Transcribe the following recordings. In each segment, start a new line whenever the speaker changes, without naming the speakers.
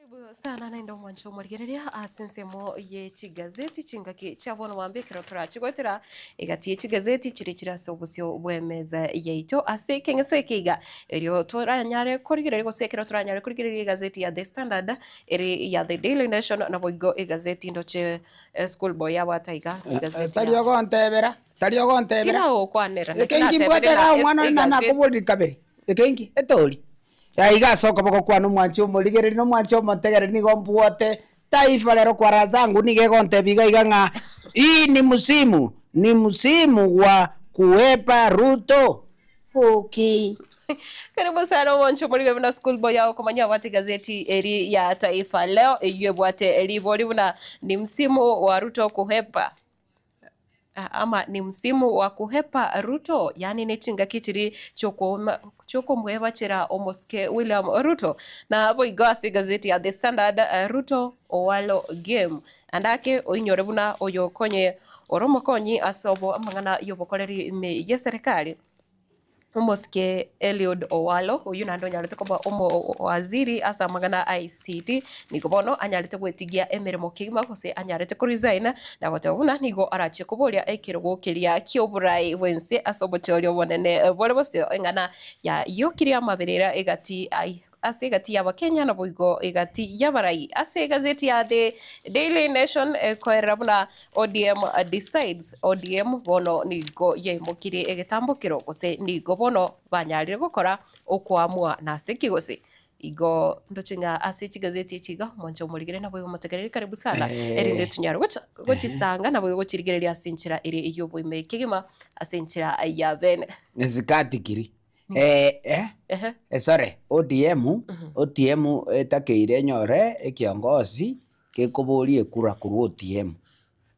Karibu sana na ndo mwancho mwarigeriria asensemo ye chigazeti chingaki chabono wambe kirotora chigotera igati chigazeti chirikira sobusyo bwemeza yeito ase kengese kiga erio toranyare kurigirira gosekera toranyare kurigirira gazeti ya The Standard eri ya The Daily Nation na boigo igazeti ndoche school boy ya wataiga igazeti
tari ogontebera
tirao kwanera na
ekengi mbwatera umwana na kubuli kabiri ekengi etori ya igasoka boko kwanu mwancho muligere no mwancho motegere ni gombwote taifa lero kwa razangu nigegonte biga iganga hii ni msimu wa kuwepa Ruto. Okay.
Karibu sana mwancho muri na school boy yao kumanya wati gazeti eri ya Taifa Leo iye bwate eri na ni msimu wa Ruto kuhepa ama ni msimu wa kuhepa Ruto, yani ni chinga kichiri choko mweba chira omoske William Ruto na hapo igasi gazeti ya The Standard Ruto owalo game andake oinyorebuna oyo konye oromo konyi asobo amangana yobokoleri me ye serikali Omoske Eliud Owalo uyu nando nyalete koba omo waziri asa magana ICT nikobono anyalete gwetigia emirimo kigima kose anyalete ku resign na gotebuna nigo arache kuboria ekirwo kiria kioburai wense asobochorio bonene bore bose engana ya yokiria mabirira egati ase gati ya Kenya na boigo egati ya barai ase gazeti ya The Daily Nation koerabuna ODM decides ODM bono nigo ye mukiri egetambukiro gose nigo bono banyarire gukora okwamua na sekigose igo ndochinga ase gazeti chiga mwancho murigire na boigo mutegereri karibu sana erinde tunyaro gochisanga na boigo gochirigereria asinchira iri iyo boime kigima asinchira ya bene
nezikati kiri sorry ODM etakeire nyore ekiongozi kekuburie kura kuru ODM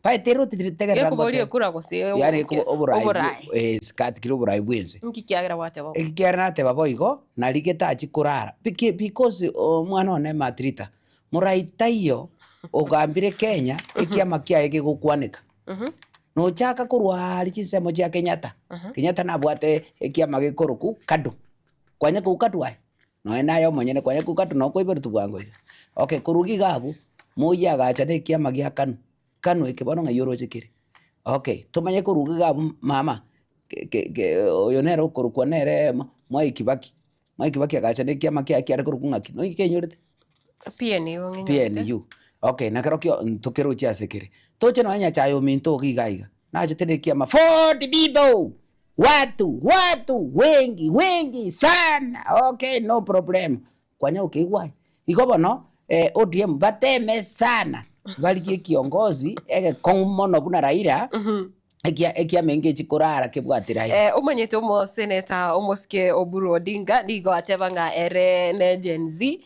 paitero titegera
kuburie kura gose
yani oburai skati kiro burai bwense
nkikiagira wate babo
ekiara nate babo igo na ligetachi kurara because mwana one matrita muraitaiyo ogambire Kenya ekiama kiaye gigukwanika no chaka kurwari chisemo chia Kenyatta Kenyatta na bwate ekiama gikuruku kadu kwanya ku kadu ai no enayo monyene kwanya ku kadu no koiberu tubwango okay kurugi gabu moya gacha ne kiama gia kanu ekibono ngayoro chikiri okay tumanye kurugi gabu mama oyo nero kurukwa nere Mwai Kibaki agacha ne kiama kia kia kuruku ngaki no ikenyorete PNU okay nakarokyo tukero chia sekiri toche no anya chayo minto gigaiga na jetene kiama 40 people watu wengi sana okay no problem kwanya ukigwai igobono ODM bateme sana balikie kiongozi ege komono buna Raila ekia mengi chikurara kibwatira
umanyete umo senator Omoske Oburu Odinga nigo atebanga ere ne Gen Z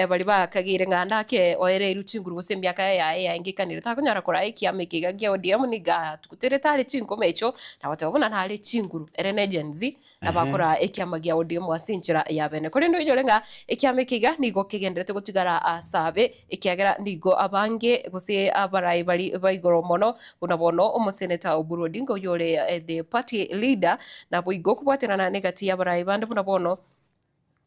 bali bakagire nganda ke oere iruchinguru gose myaka ya ingikanire takunyara kora ikiame kiga gya ODM niga tukutere tale chinko mecho na watabona ntale chinguru ere ne Gen Z na bakora ikiama gya ODM wasinchira ya bene kore ndo inyorenga ikiame kiga nigo kigenderete gutigara asabe ikiagera nigo abange gose abarai bali baigoro mono unabono umuseneta Oburu Odinga yole the party leader na boigo kubwaterana negati ya barai bande unabono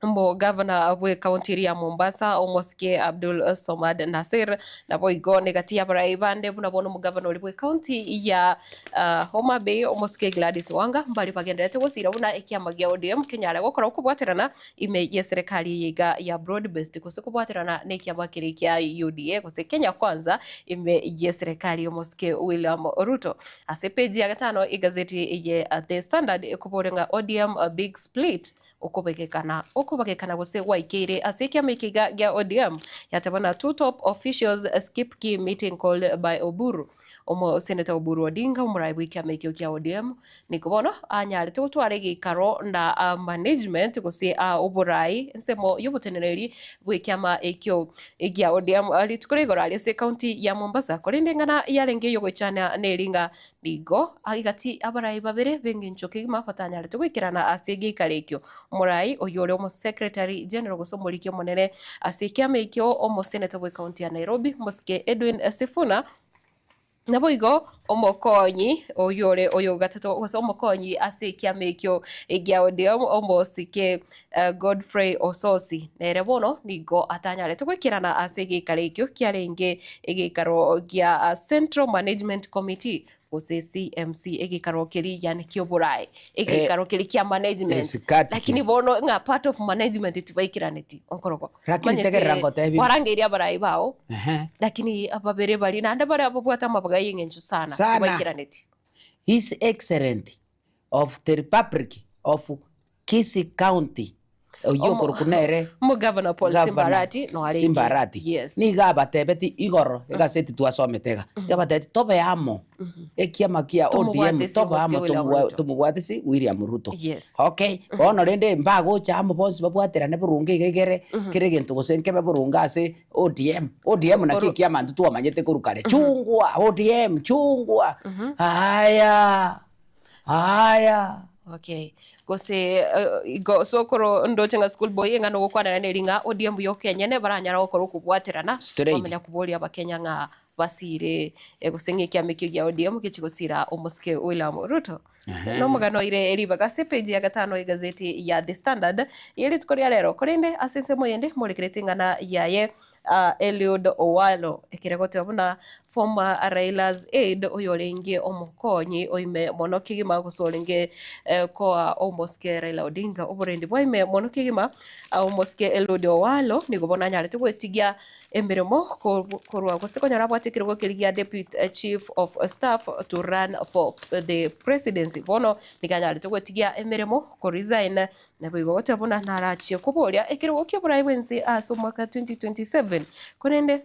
mbo governor we county ya Mombasa Omoske Abdul Somad Nasir na boigo negati ya barai bande unabono mu governor we county ya Homa Bay Omoske Gladys Wanga mbali pagenderete gosira buna ekiama gya ODM Kenya gukora kubwaterana ime ya serikali yiga ya broad based kose kubwaterana nekiama kiri kya UDA kose Kenya kwanza ime ya serikali Omoske William Ruto ase page ya 5 igazeti ye The Standard kuborenga ODM a big split okubagekana gose waikire asikia mikiga gya ODM yatabana two top officials skip key meeting called by Oburu omo senator Oburu Odinga umuraibu kia mekio kia ODM nikubono anyalete gutwara gikaro na management gose oburai nsemo yobutenereri bwekiama ekyo egya ODM alitukurigora alise county ya Mombasa kolindengana yarenge yogochana neringa bigo agati abarai babere bengincho kigima patanyalete gwikirana asigi karekyo murai oyore omo secretary general gosomorikyo monene asikia mekyo omo senator we county ya Nairobi Moske Edwin Sifuna nabo igo omokonyi oyo gatatu gose omokonyi ase kiamekyo egia ODM omosike Godfrey Ososi nere bono nigo atanyarete gwikirana ase gikare ekyo kiarenge egikaro gia Central Management Committee gose CMC egikaro kiri yani kioburai egikaro kiri kia management lakini bono nga part of management tibaikiraneti onkoroko
lakini tegerera ngotebi
warangeria barai bao lakini ababere bali nande bare abobwata mabaga yengenju sana tibaikiraneti.
His Excellency of the Republic of Kisii County oyokorkunere
mo Governor Paul Simbarati no ari
Simbarati
yes
ni gaba tebeti igoro egaseti twasometega yabateti tobe amo ekiama kia ODM tobe amo tumubwatisi William Ruto
yes
okay ono rende mbago cha amo bosi babwaterane burunge igegere kire gintu gosenke burunga ase ODM na kiama ntu amanyete kurukare chungwa ODM chungwa haya
okay gose go sokoro ndochenga school boy ngano gukwana na ringa ODM yo Kenya ne baranyara gukoro kubwaterana bamenya kuboria abakenya nga basire gusenge kiamekyo gya ODM kichigosira omoske William Ruto no mugano ire eribaga se page ya gatano igazeti ya The Standard yeri tukoria rero korinde asense moyende murekeretingana yaye Eliud Owalo ekiregote abuna former Raila's aide oyorenge omukonyi oime monokigima gusorenge kwa omoske Raila Odinga oborendi boime monokigima omoske Eliud Owalo nigobona nyarete gwetigia emirimo korwa gusekonyara bwatikirwo kirigia deputy chief of staff to run for the presidency bono niganyarete gwetigia emirimo ko resign na bigote abuna narachie kuboria ekirwo kyoburai wenzi asomaka 2027 kurende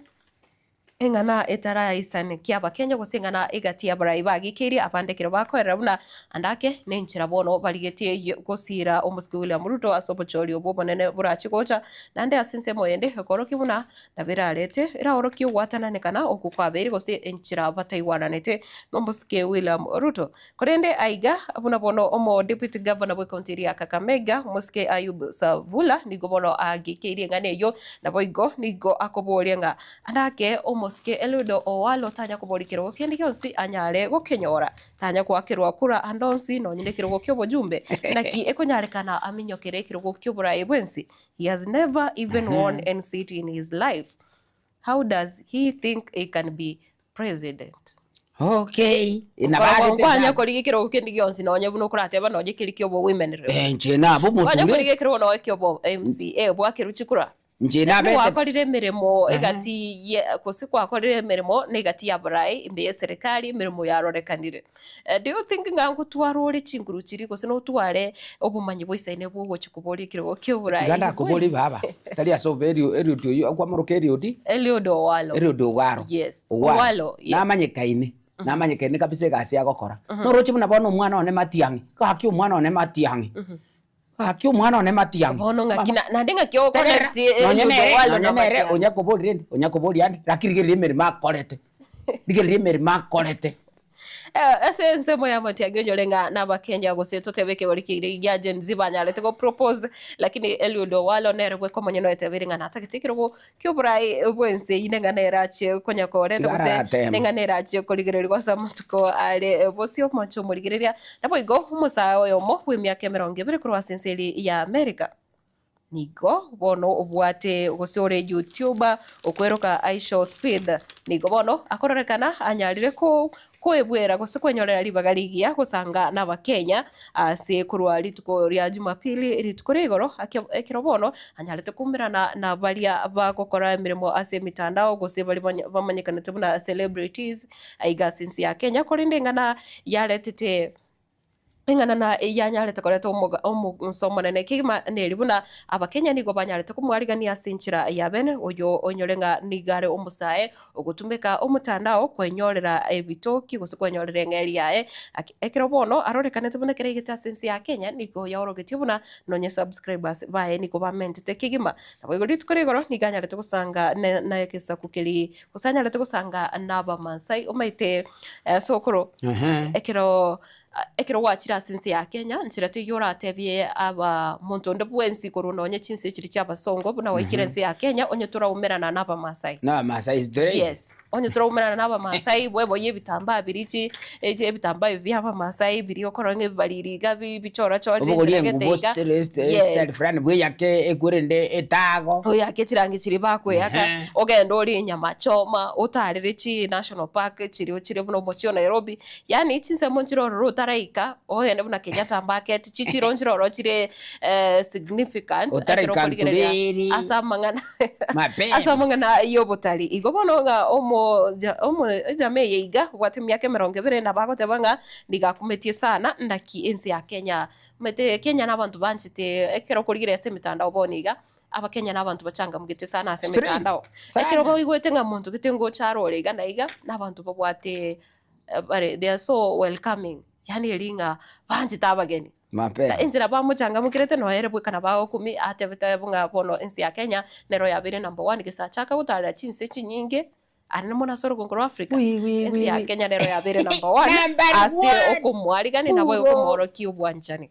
engana etara isane kiaba Kenya gusingana igatia barai bagikiri abandekero bakorera buna andake nenchira bono baligetie gusira omuski William Ruto asobochori obobonene burachi gocha nande asinse moyende ekoroki buna nabirarete era oroki watananekana okukwaberi gose enchira bataiwananete nomuski William Ruto korende aiga buna bono omo deputy governor bwe county ya Kakamega muski Ayub Savula nigo bono agikiri ngane yo naboigo nigo akoborenga andake moske Eliud Owalo tanya kuborikirwo kindi kyonsi anyare gukenyora tanya kwakirwa kura andonsi no nyindekirwo kyo bojumbe naki ekonyarekana aminyokere kirwo kyo burai bwensi he has never even won NCT in his life. How does he think he can be president?
Okay
kwanya korigikirwo kindi kyonsi no nyebuno kurateba no gikirikyo bo women
njena bo muture
kwanya korigikirwo no kyo bo MCA bwakiruchikura
njina bete
wakorire mirimo egati kosi kwakorire mirimo negati ya barai imbe serikali mirimo yarorekanire. Do you think ngangu twarore chinguru chiri kosi no tware obumanyi boisaine bwo gochikubori kirwo kyoburai
ganda kubori baba tali asoberio Eliud yo kwamuruke
Eliud Owalo yes Owalo
namanyekaine namanyekaine kabise gasi agokora no rochi buna bono mwana one matiangi kaki umwana one matiangi akyo mwana one matiangi
bono ngakina nandenga kyo connect Owalo na matiangi
onyakobori andi rakirigere merima korete digere merima korete
esense moya matiangi nyolenga na bakenya gose totebeke barikire ya Gen Z banyarete go propose lakini Eliud Owalo nere gwe komonye no etebiringa natakitikirwo kyoburai bwense inenga nerache konyakore tose nenga nerache koligererwa samatuko ale bosio macho moligereria nabo igo umusa oyo mo w'imyaka 20 kurwa senseli ya America nigo bono obwate gosore YouTuber okweroka Aisha Speed nigo bono akororekana anyarire ko kwebwera gose kwenyorera libagaligia gusanga n'abakenya ase kurwa rituko rya Jumapili rituko rigoro ekiro bono anyarete kumirana na balia bagokora emirimo ase mitandao gose bali bamanyekanete buna celebrities aiga since ya Kenya korindengana yaretete engana na yanyarete koreto omusomone kigima neribuna abakenya nigo banyarete kumwarigania sinchira yabene oyo onyorenga nigare omusae ogutumika omutandao kwenyorera ebitoki gose kwenyorera ngeri yae ekiro bono arorekanete buna kere gita sinsi ya Kenya nigo yaorogetie buna nonye subscribers bae nigo bamentete kigima nabo igori tukorigoro niganyarete gusanga na ekesa kukeli usanyarete gusanga naba Masai omaite sokoro ekiro ekero gwachira sense ya Kenya nchirete yora tebie aba muntu nde bwensi koruna onye chinse chiri cha basongo buna waikire nsi ya Kenya onye turaumerana n'aba Masai
na Masai story
yes onye turaumerana n'aba Masai bwebo yebitamba birichi eje bitamba by'aba Masai biri okoronge baririga bichora chora
chingeteiga yes friend bwe yake ekurende etago
oyake chirangi chiri bakwe yaka ogenda ori nyama choma utarire chi national park chiri buno mochio Nairobi yani chinse monchiro rotaraika oyende buna Kenyatta market chichiro nchiro chire significant asamangana iyo botali igobononga omo jame yiga gwate myake 20 na bago tebanga ndigakumetie sana ndaki ensi ya Kenya mete Kenya n'abantu banchite ekero kurigire ese mitandao boniga aba Kenya n'abantu bacanga mugite sana ase mitandao ekero bo igwete nga muntu gitengo charorega naiga n'abantu babwate they are so welcoming yani elinga banchita abageni
mapema
injira bamuchanga mukirete no yerebwe kana bago kumi atebeta bunga bono ensi ya Kenya nero yabire number 1 gisa chaka gutara chinse chinyinge ari mona soro gongoro Africa ensi ya Kenya nero yabire number 1 ase okumwari gani nabo yokumoro kiubwanchani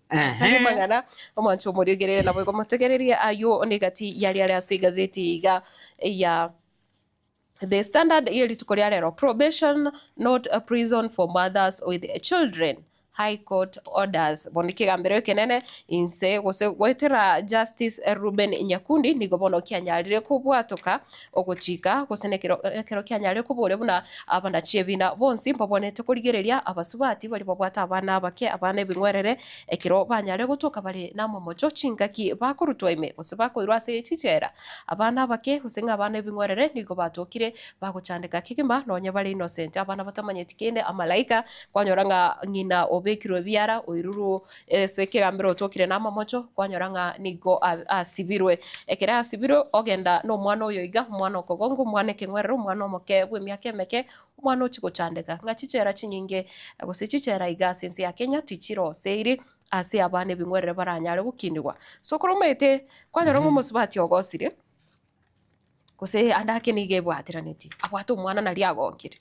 mangana omancho murigerere nabo yokumotegereria ayo onegati yali ase gazeti iga ya The Standard yeli tukoria lero probation not a prison for mothers with children. High Court orders bonikigambere kenene inse gose gwetera Justice Ruben Nyakundi nigobono kyanyarire kubwatoka oguchika gosenekero kyanyarire kubure buna abana chiebina bonsi mbabonete kurigereria abasubati bali babwata abana bake abana bingwerere ekiro banyare gutoka bali namomojo chingaki bakurutwa ime gose bakoirwa se chichera abana bake usenga abana bingwerere nigo batokire baguchandika kigima nonye bali innocent abana batamanyeti kende amalaika kwanyoranga ngina bekirwe biara oiruru sekegambiro tokire na mamocho kwanyoranga nigo asibirwe ekera asibiro ogenda no mwana oyo iga mwana okogongo mwana kengwerero mwana omoke bwe myake meke mwana ochiko chandeka ngachichera chinyinge gosichichera iga sense ya Kenya tichiro seiri ase abane bingwerere baranyare gukinirwa sokoromete kwanyoranga musubati ogosire kose andake nige bwatiraneti abwato mwana nali agongire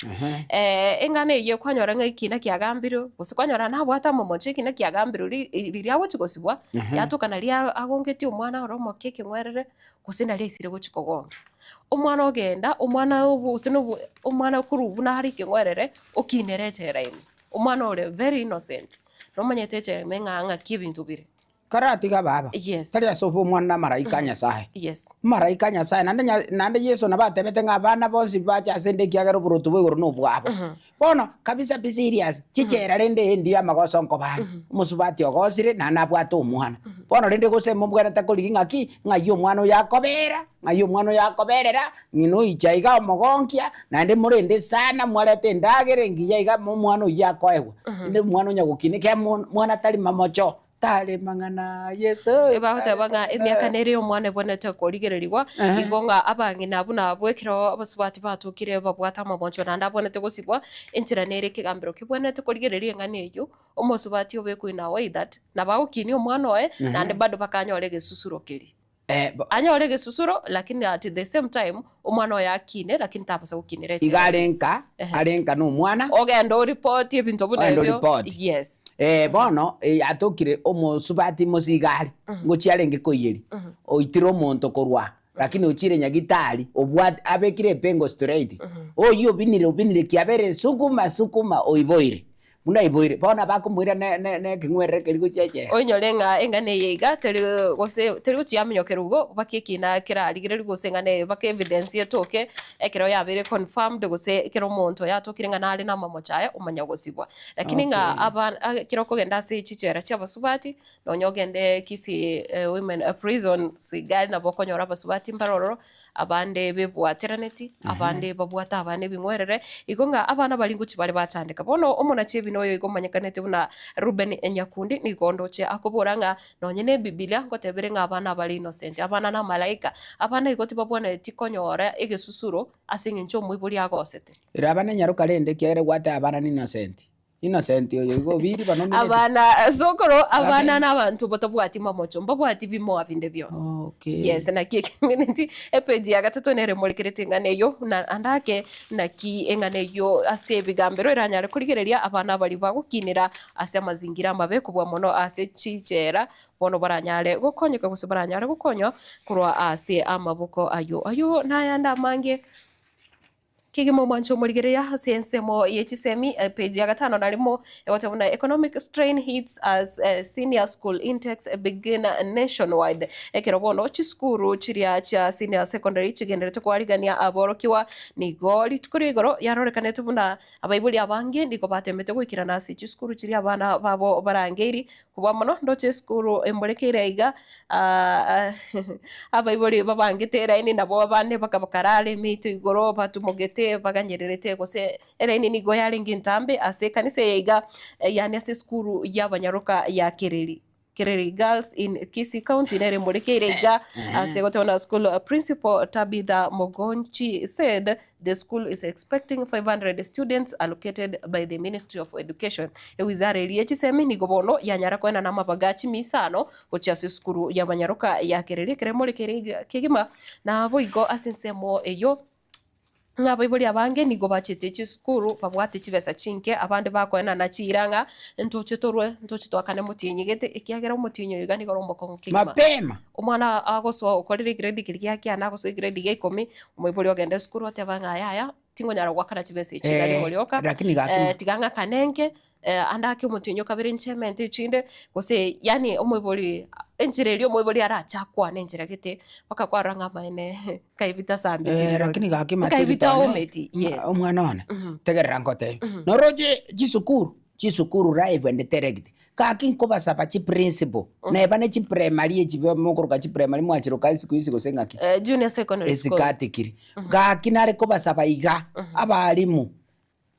engane ye kwanyora ngikina kyagambiro kose kwanyora na bwata momoche kina kyagambiro liriawo chikosibwa yatuka nali agongeti omwana oromo keke mwerere kose nali isire gochikogonga omwana ogenda omwana obusino omwana kurubu na hari kengwerere okinerechera ime omwana ore very innocent nomanyete menga kibintu bire
karatiga baba
yes
tari asopo mwana maraika nyasaye
yes
maraika nyasaye nande Yesu na batebete ngabana bonsi bacha sende kyagero burutu bwe no bwabo bono kabisa be serious chichera rende endi amagoso nkobana musubati ogosire na nabwato omwana bono rende gose mubwana takoligi ngaki ngayo mwana yakobera ngayo mwana yakoberera ngino ichaiga omogonkia nande murende sana mwarete ndagere ngiyaiga mwana yakoewa inde mwana nyagukinike mwana tari mamocho tale mangana Yesu
ebahota banga emyaka nere omwana bonete korigererigwa igonga abangi nabuna bwekero abasubati batukire babwata amaboncho nanda bonete gosibwa enchira nere kigambiro kibonete korigereria ngane eyo omosubati obekwina way that nabagukini omwana oe nande bado bakanyore gesusuro kiri anyore gesusuro lakini at the same time omwana oya akine lakini tapasa gukinire
igarenka arenka no mwana
ogenda report ebintu bunebyo yes
bono atokire omusubati musigari ngochiarenge koyeri oitiro monto korwa lakini uchire nyagitari obwat abekire pengo straight oyo binire kiabere sukuma oiboire muna iboire bona bakumwira ne kingwerere kirigo cheche
onyorenga engane yiga teri guchiamenyokerugo bakikina kira rigire gusengane bake evidence yetoke ekero yabere confirmed guse ekero monto yatokirenga nali na mamochaye umanya gusibwa lakini nga aba kiro kogenda se chichera cyabasubati nonyogende kisi women prison sigari na bokonyora abasubati mbaroro abande bebwateraneti abande babwata abane bingwerere igonga abana balinguchi bali bachandika bono omona chebi noyo igomanyekanete buna Ruben Nyakundi nigondoche akuburanga nonyene Biblia ngotebere ngabana bali innocent abana na malaika abana igoti babone tikonyora egesusuro asingincho mwibuli agosete
irabana nyaruka rende kyere gwate abana ni innocent innocent oyo igo biri bano
abana sokoro abana n'abantu batabwati mamocho mbabwati bimo abinde byose.
Okay.
Yes, na ki community epeji ya gatatu nere murekerete nganeyo na andake na ki enganeyo ase bigambero iranyare kurigereria abana bari bagukinira ase amazingira mabe kubwa mono ase chichera bono baranyare gukonyeka gusa baranyare gukonyo kurwa ase amabuko ayo nayanda mange kigimo mwancho murigereya sensemo yechisemi page ya gatano narimo watabona economic strain hits as senior school intakes begin nationwide ekerobono chiskuru chiria cha senior secondary chigenderete kwarigania aborokiwa nigo litukuri igoro yarorekane tubuna abaibuli abange ndiko batemete gwikira nasi chiskuru chiria abana babo barangeri kuba mono ndoche skuru emborekeire iga abaibuli babangitera ini nabo abane bakabakarale mito igoro batumogete baganyererete gose eraini nigo yaringi ntambe ase kanisa yiga yani ase skuru y'abanyaruka ya Kereri Girls in Kisii County nere murekeire iga ase gotona school principal Tabitha Mogonchi said the school is expecting 500 students allocated by the Ministry of Education. Wizara iliechisemi nigo bono yanyara kwena na mabagachi misano gochi ase skuru y'abanyaruka ya Kereri murekeire kigima na boigo asensemo eyo ngabaibuli abange nigo bachete chiskuru babwate chibesa chinke abande bakwena na chiranga ntoche twakane mutinyigete ikiagera mutinyo yiga nigo romboko nkigima
mapema
umwana agoso ukorire grade kirya kyana agoso grade ya 10 umuibuli ogende skuru atebanga yaya tingonyara gwakana chibesa ichigari molioka tiganga kanenge andake mutinyo kabiri nchement chinde gose yani umuibuli enjirelio umuibuli arachakwa nenjira gite bakakwaranga maene kaivita sambi
lakini gakima
kaivita ometi yes
umwana wana tegerera ngote noroje chisukuru live and direct kakin koba sapa chi principal neba ne chi primary chi mokuruka chi primary mwachiro kasi kuisi gosengaki
junior secondary school
esikatikiri gakinare koba sapa iga abalimu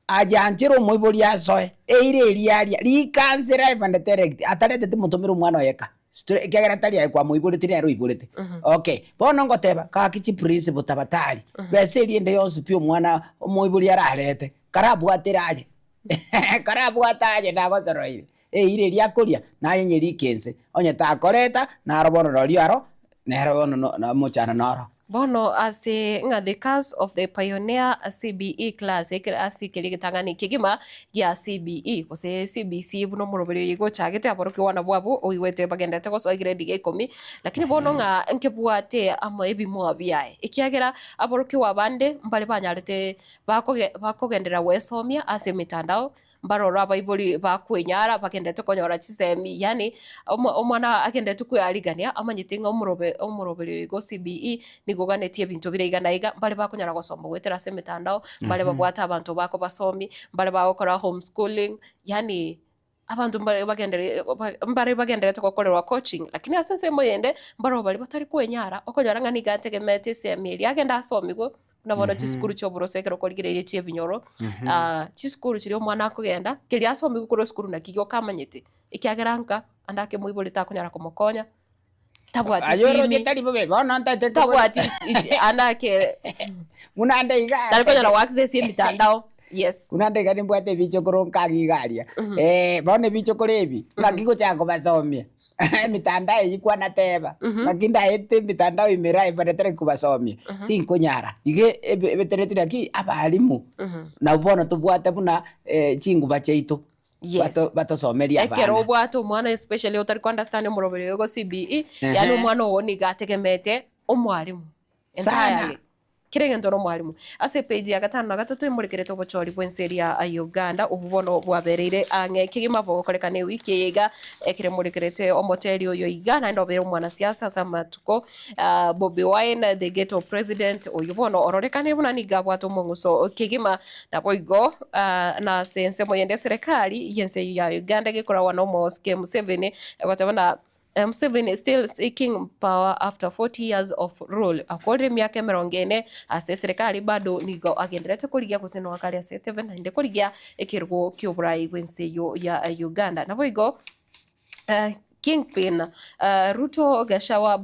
ajanjiro umuibuli asoe eire eliaria likanze live and direct atarete timutumira umwana oyeka kegera tari ai kwa muibuli tiri aro ibulete okay bono ngoteba kakichi principal tabatari beseri ende yonse pio mwana muibuli ararete karabu atiraje karabu ataje nagozoroire ire liakuria naye nyeri kense onye takoreta na robono roliaro nero no mochana noro
bono ase nga the cause of the pioneer CBE class asi kiligitangani kigima ya CBE kose CBC buno murobere yigo chagete aboroke wana bwabo oiwete bagenda teko so grade 10 lakini bono nga nkebwate amo ebimo abiaye ikiagera aboroke wabande mbale banyarete bakogendera wesomia ase mitandao barora baibuli bakwenyara bakendete konyora chisemi yani omwana akendete kuyarigania amanyitinga umurobere go CBE nigoganetie bintu bireigana iga mbale bakonyara gosoma gwetera se mitandao mbale babwata abantu bako basomi mbale bakora homeschooling yani abantu mbale bagendere tokokorerwa coaching lakini asense moyende mbaro bali batari kwenyara okonyara ngani gategemete semi yagenda asomigo nabona chiskuru cyo burosekero korigire chie binyoro chiskuru chiri omwana akugenda kiri asomi gukoro skuru na kigo kamanyete ikiageranka andake muibuli takunyara kumukonya tabwati
ayoro jetari bobe bona ntate
tabwati andake
munande iga
talikonyara access mitandao yes
unande gani mbwate bicho koronka gigaria bone bicho korebi nakigo chako basomia mitandao yikwa nateba makinda ete mitandao imera ibaretere kubasomia tinkonyara ige ebeteretira ki abalimu na bono tubwate buna chingu bacheito bato someria abana
ekero bwato mwana especially utari understand murobere yogo CBE yani umwana woni gategemete umwalimu entirely kirengento no mwalimu ase page ya gatano na gatatu imurikirete obochori bwenseri ya Uganda ububono bwabereire ange kigima bokorekane wiki yiga ekire murikirete omoteri oyo igana ndobere umwana siasa samatuko Bobi Wine the ghetto president oyubono ororekane buna nigabwato munguso kigima na boigo na sense moyende serikali yense ya Uganda gikora wano moske Museveni watabana Museveni is still seeking power after 40 years of rule. Akore miaka 40 ase serikali bado nigo agenderete kurigia kuseno wakali ase Steven inde kurigia ekirgo kyobrai wenseyo ya Uganda. Na boigo Kingpin Ruto Gashawa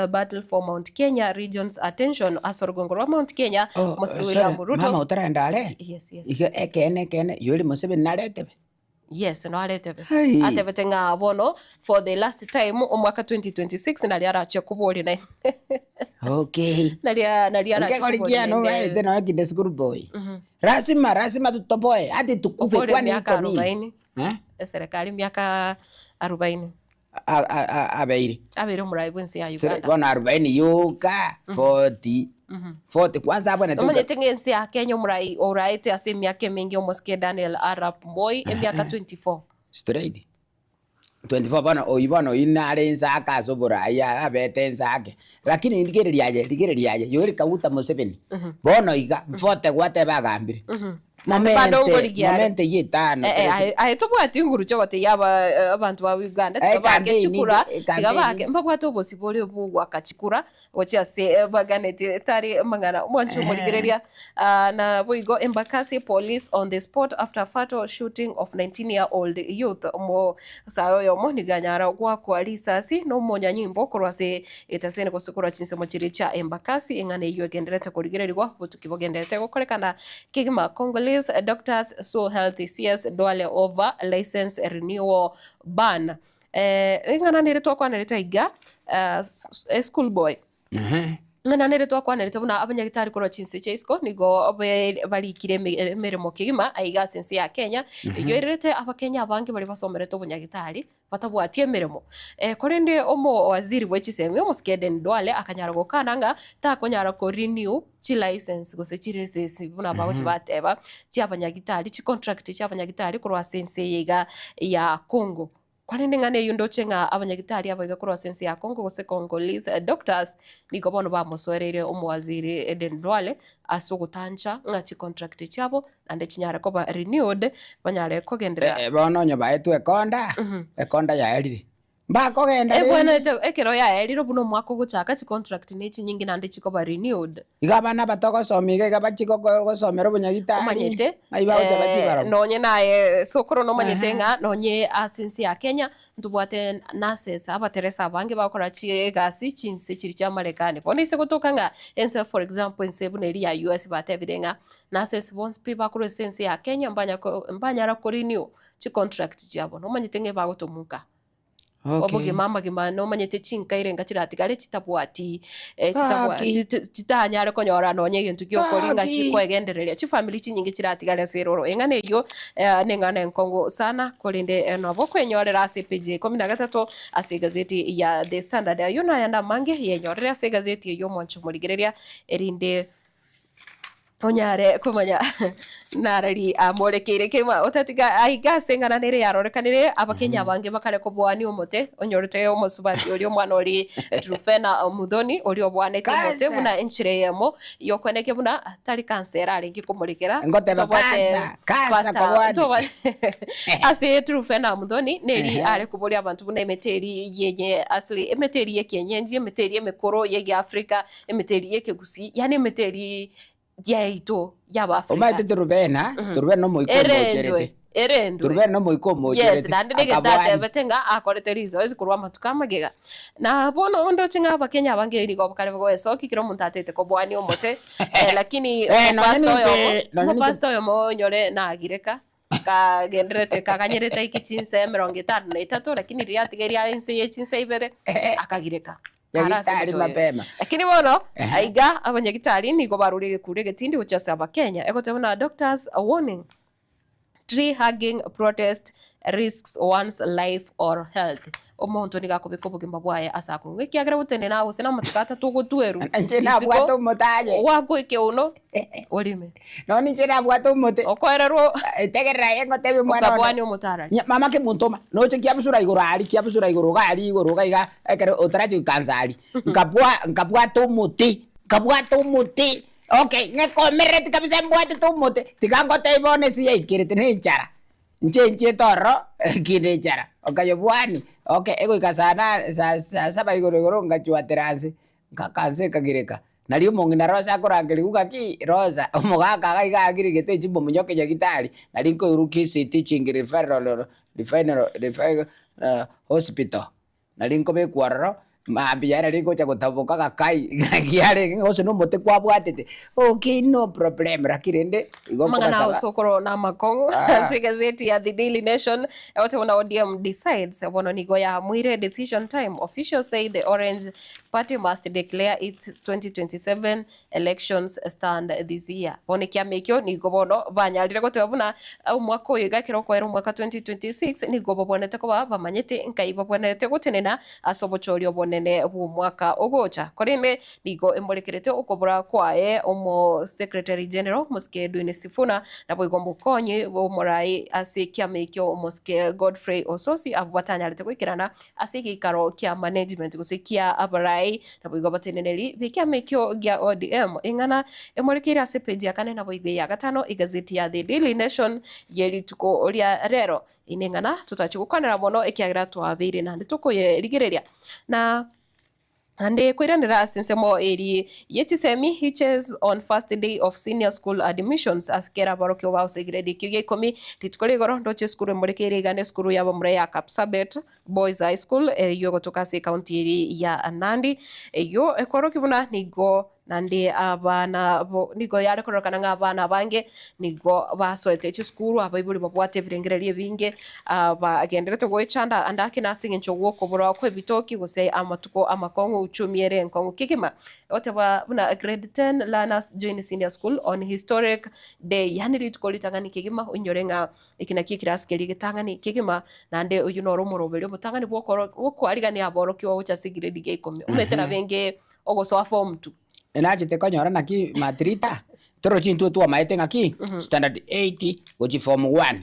battle for Mount Kenya region's attention asorgongoro Mount Kenya Mosque William Ruto
mama utaraenda ale
yes
ike ekene yuri Museveni naretebe
Yes, no aretebe.
Hai.
Atebete nga bono for the last time omwaka 2026 nali arache kuburi na.
Okay.
Nali arache kuburi
no
na.
no kide school boy. Lazima tutoboe hadi tukufe
Kwa
kwani
miaka
iko nini?
40. Serikali miaka 40.
Abeire
muraibu nsi ya Uganda.
Bona 40 yuka 40. 40 kwanza hapo na
Mwenye tenge nsi ya Kenya uraite ase miaka mingi omosike Daniel Arap Moi miaka 24.
Straight. 24 bana oibano inare nsaka asobora ya abete nsake lakini ndigiririaje yori kauta Museveni bono iga mfote gwate bagambire momente yitano
tubwati nguru cyo bate yaba abantu ba Uganda tikabake chikura tikabake mbabwate obosibori obugwa kachikura wacha se baganete tari mangana mwanchu muligereria na boigo Embakasi police on the spot after fatal shooting of 19-year-old youth mo sayo yo moniganyara kwa risasi no monya nyimbo kurwase etasene kosukura chinse mochiri cha Embakasi ingane yo genderete kuligererwa butukibogenderete gukorekana kigima Congolese doctors so healthy CS Duale over license renewal ban ingana niretwa kwa nereta iga school boy ngana neretwa kwa nereta buna abanyagitari koro chinse chesko nigo balikire meremo kigima aiga sense ya Kenya iyo irete abakenya abangi bali basomerete obunyagitari batabwatie meremo korende omo waziri wechisemi omoskeden Duale akanyara gokananga takonyara ko renew chi license gose chirese buna bago chibateba chi abanyagitari chi contract chi abanyagitari kurwa sense yiga ya Congo kwanende ngane yundo chenga abanyagitari abaga kurwa sense ya Congo gose Congolese doctors niko bono bamoswerere omwaziri Eden Duale asugutancha ngachi contract chabo ande chinyara ko ba renewed banyare ko gendera
bono nyoba etu ekonda ya erire mbako genda
bwana ekero ya eriro buno mwako guchaka chi contract ni chi nyingi nande chiko ba renewed
igabana batoko somige gabachiko gosomero bunyagitari
manyete
aibago chabachibaro
nonye naye sokoro no manyete nga nonye asensi ya Kenya ndubwate nurses abateresa abange bakora chi gasi chinse chiri cha Marekani bona ise gutoka nga ense for example ense buneri ya US batebirenga nurses bonse piba kuri sensi ya Kenya mbanya ko renew chi contract chabo no manyete nge bagotomuka oboge mama gimano manyete chinka irenga chiratigare chitabwati chitanyare konyora nonye gintu gyokoringa chikwegendereria chi family chinyingi chiratigare seroro engane yo nengana enkongo sana kolinde novo kwenyorera ase page 13 ase gazeti ya The Standard yona yanda mange yenyorera ase gazeti yo mwancho murigereria erinde onyare kumanya narari amorekeire kema otatiga aiga sengana nere yarorekanire abakenya abange bakare ko bwani omote onyorete omosubati oli omwana oli Trufena Mudhoni oli obwane timote buna enchire yemo yokweneke buna tari kansera ari ngikumurikira
ngoteba kasa kobwani
ase Trufena Mudhoni neri ari kubuli abantu buna emeteri yenye asli emeteri yekenyenji emeteri emekoro yege Afrika emeteri yekegusi yani emeteri yaito yaba Afrika
omaite turubena no moiko mocherete turubena no moiko mocherete
yes nande ngetate betenga akoreterizo ezikurwa matukama gega na bono ndo chinga abakenya abange iri go bukare bwo eso kikiro muntatete ko bwani omote lakini pastor yo monyore na agireka ka genderete kakanyerete ikichinse 53 lakini riatigeria inse yechinse ibere akagireka
yagitari mapema
lakini bono aiga abanyagitari nigo barurige kurege tindi uchasa abakenya ekotabona doctors a warning tree hugging protest risks one's life or health omuntu nigakobeka obugima bwaye asakungwe kiagera gutene nawe sena matukata tugutweru
nje nabwato mutaje
wagwike uno olime
no nje nabwato mute
okorerwo
tegerera yengo tebe mwana
ukabwani omutara
mama ke muntoma no cyo kiabusura igoro gari igoro gaiga ekere otaraje kanzari nkabwato muti okay ngekomerete kabisa mbwato tumuti tikangote ibone siye ikirete nenchara nje toro kinechara okayo bwani okay ego ikasana saba igoro ngachwa terase kakanse kagireka nari umongina rosa akorangiri gukaki rosa umugaka gaiga agirigete chimbo munyoke nyagitari nari nko uruki city chingiri referral hospital nari nko bekwarro mambia riko cha gutabuka gakai gakiare ngose no mote kwa bwatete okay no problem rakirende
magana usokoro na makongo si gazeti ya The Daily Nation wote wana ODM decides wono nigo ya mwire decision time officials say the Orange Party must declare its 2027 elections stand this year bone kiamekyo nigo bono banyarire gotebuna au mwaka uyu gakiro kwera mwaka 2026 nigo bobonete ko bamanyete nkai bobonete gutenena asobochorio bonene bu mwaka ugocha korine nigo emborekerete ukobora kwae omo secretary general Muske Edwin Sifuna na boigo mukonyi bo morai ase kiamekyo Muske Godfrey Ososi abubatanyarite kwikirana ase gikaro kia management gusikia abarai na boigo bateneneri bikiamekyo gya ODM ingana emorikira ase page yakane na boigo ya gatano igazeti ya The Daily Nation yeri tuko oria rero inengana tutachigukanira bono ikiagira twabire na ndituko yerigereria na ande kwiranira sinsemo eri yetisemi hitches on first day of senior school admissions askera barokyo wa grade kige komi titukore goro ndoche skuru emborekere gane skuru yabo mure ya Kapsabet Boys High School yo gotoka se county eri ya Nandi yo ekoro kibuna nigo nandi abana nigo yare korokana ng'abana bange nigo basoete chiskuru abaibuli babwate birengererie binge bagenderete goichanda andake nasinge nchogo kobora kwe bitoki gose amatuko amakongo uchumiere nkongo kigima wote buna grade 10 learners join senior school on historic day yani litkolitangani kigima unyorenga ikina kikiraskeli gitangani kigima nande uyu no rumurobelyo butangani bwoko arigani aborokyo ucha grade ge komi umetera benge ogoso form 2
enachete konyora naki matrita toro chintu tu amaete ngaki standard 80 gochi form 1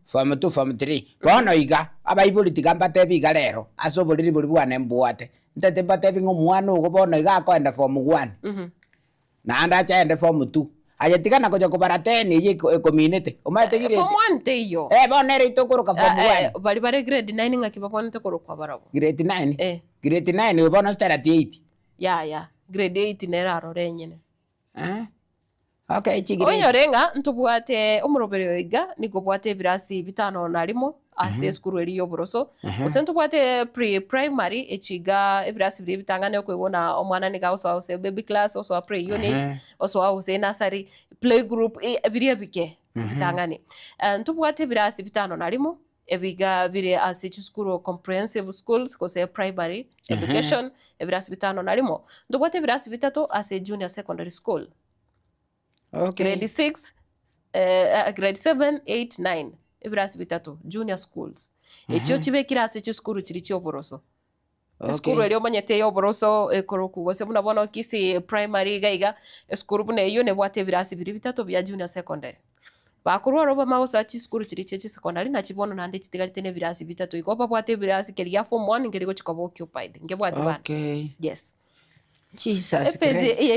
form 2 form 3 bono iga abaibuli tigambate biga rero asobuliri buli bwane mbwate ndete bate bingo mwana ugo bono iga akwenda form 1 na anda chaende form 2 ayetikana koja kubara 10 ye community umaete gire
form 1 teyo
bono ere itokuruka form 1
bari grade 9 ngaki babonete kuruka barabo
grade 9 grade 9 bono standard 8
ya grade 8 nera rorenyene
okay chigire
onyorenga ntubwate omurobero iga nigo bwate birasi bitano narimo ase skuru eri yoboroso usento bwate primary echiga ebirasi biri bitangane kwebona omwana niga ose baby class oso pre unit oso ose nursery play group biri abike bitangane ntubwate birasi bitano narimo ebiga bire ase chiskuru comprehensive schools kose primary education ebirasi bitano narimo ndubwate birasi bitatu ase junior secondary school grade 6 grade 7 8 9 ebirasi bitatu junior schools echo chibe kirasi chiskuru chiri cyoboroso skuru eri omanyete yoboroso ekoroku gose buna bono kisi primary gaiga skuru bune yo ne bwate birasi biri bitatu bya junior secondary bakurwa roba magosa chiskuru chiri chechi secondary na chibono nande chitigalite ne birasi bitatu ikopa bwate birasi keria form 1 ngeri gochikoba occupied ngebwate bana yes Jesus Christ. Ya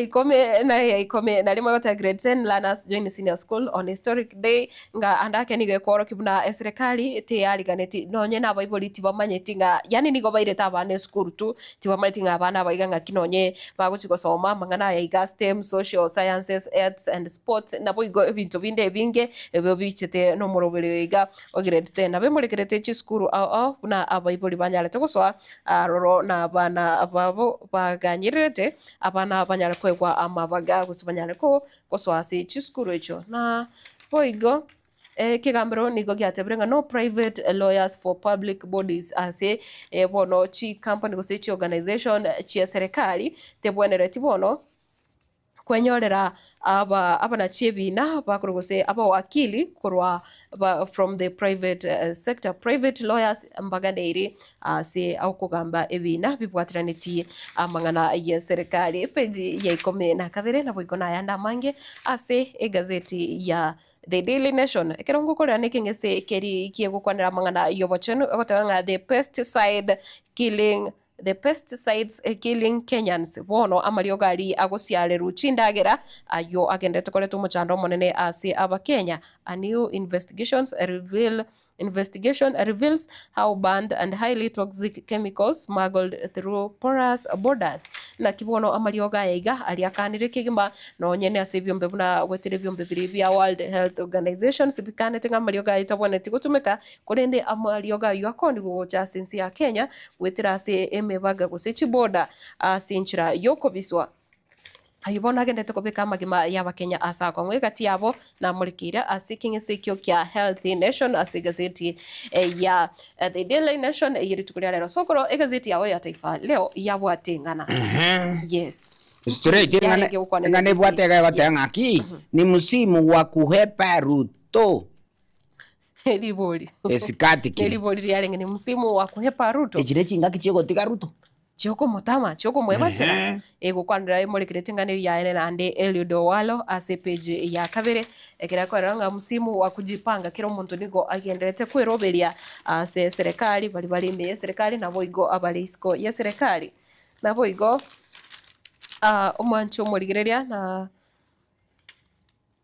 ikome na limo gota grade 10 learners join senior school on historic day nga andake nige koro kibuna serikali te yali ganeti nonye na bible tibamanyeti nga yani nigo baire tabane school tu tibamanyeti nga abana baiga nga kinonye baguchiko soma mangana ya iga STEM social sciences arts and sports na boigo ebintu binde binge ebyo bichete no murobere iga o grade 10 na bemurekerete chi school na abaibuli banyale tokoswa roro na abana ababo baganyirete abana banyale kwegwa amabaga gusubanyale ko koswasi chiskuru echo na boigo kigambero nigo gyatebrenga no private lawyers for public bodies ase bono chi company gose chi organization chi serikali tebwenere tibono kwenyorera abana chiebina bakurugose aba wakili kurwa from the private sector private lawyers mbagandeiri ase au kugamba ebina bibwatiraniti amangana ya serikali peji ya ikome na kabere na boigona yanda mange ase egazeti ya The Daily Nation ekerongo kora nekengese keri kiegukwanira mangana yobochenu agotanga the pesticides killing Kenyans bono amario gari agosiale ruchindagera ayo agendete koleto muchando monene ase aba Kenya a new investigations reveal Investigation reveals how banned and highly toxic chemicals smuggled through porous borders. Na kibono amarioga yaiga aliakanire kigima no nyene ase byombe buna gwetire byombe biri bya World Health Organization sibikane tinga amarioga itaboneti gutumika kurende amarioga yakondi gugocha sensi ya Kenya gwetira ase emebaga gusechi border asinchira yokobiswa ayubona agendete kubika amagima y'abakenya asakwa ngwe gati yabo namurikira asiking isikyo kya Healthy Nation asigazeti ya The Daily Nation yiritukulia lero sokoro egazeti yawe ya Taifa Leo yabwatingana. Yes.
Straight ngane bwatega gotenga ki ni msimu wa kuhepa Ruto.
Eliboli.
Esikati ki.
Eliboli lyalenge ni msimu wa kuhepa Ruto.
Ejire chinga kichego tika Ruto.
Choko mutama choko mwebachira ego kwandira imurikirete ngane ya ene ande Eliud Owalo ase page ya kabere ekira kwaranga msimu wa kujipanga kira umuntu nigo agenderete kwiroberia ase serikali bali imbe serikali nabo igo abalisco ya serikali nabo igo umwancho murigireria na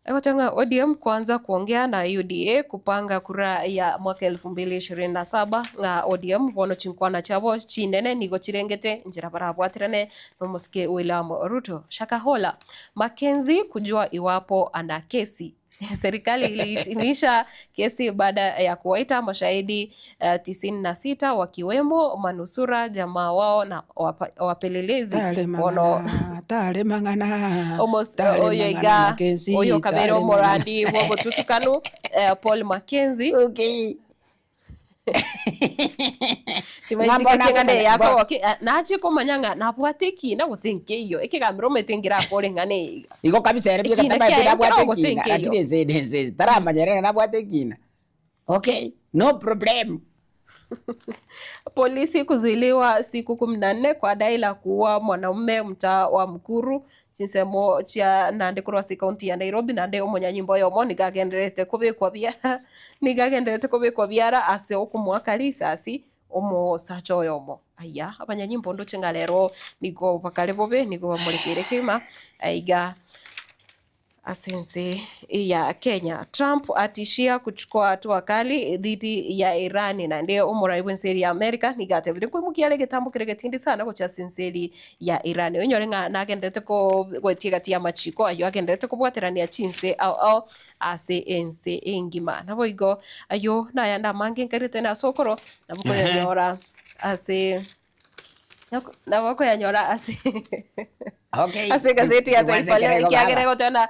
Egotenga ODM kuanza kuongea na UDA kupanga kura ya mwaka 2027 nga ODM bono chinkwana chabo chinene nigo chirengete njira barabwatirane no muske William Ruto. Shakahola Mackenzie kujua iwapo ana kesi. Serikali ilihitimisha kesi baada ya kuwaita mashahidi 96 wakiwemo manusura jamaa wao na wapelelezi oyo kabero morandi wogo tutukanu Paul Mackenzie
okay.
Ngane yako nachi ko manyanga nabwateki na gusenkeyo ekigamiro metengira kore ngane
iko kabisa erebye kataba nabwateki lakini zeze taramanyere nabwateki okay no problem.
Polisi kuzuiliwa siku 14 kwa dai la kuua mwanaume mtaa wa Mkuru chinsemo chia Nandi Cross County ya Nairobi nande omonyanyimbo yomo nigagenderete kubikwa biara ase okumwaka risasi omo sacho yomo aya abanyanyimbo ndo chengalero nigo bakale bobe nigo bamurikire kima aiga asense ya Kenya. Trump atishia kuchukua hatua kali dhidi ya Iran na ndio umuraibu nseri ya Amerika nigate vile kwa mukiale getambo kirege tindi sana kucha senseri ya Iran onyorenga nagendete ko gwetie ya machiko ayo agendete ko bwaterania chinse au ase ense engima nabo igo ayo na yanda mange nkarite na sokoro nabuko yanyora ase nabako yanyora ase
okay.
Ase gazeti ya Taifa Leo ikiagerego tena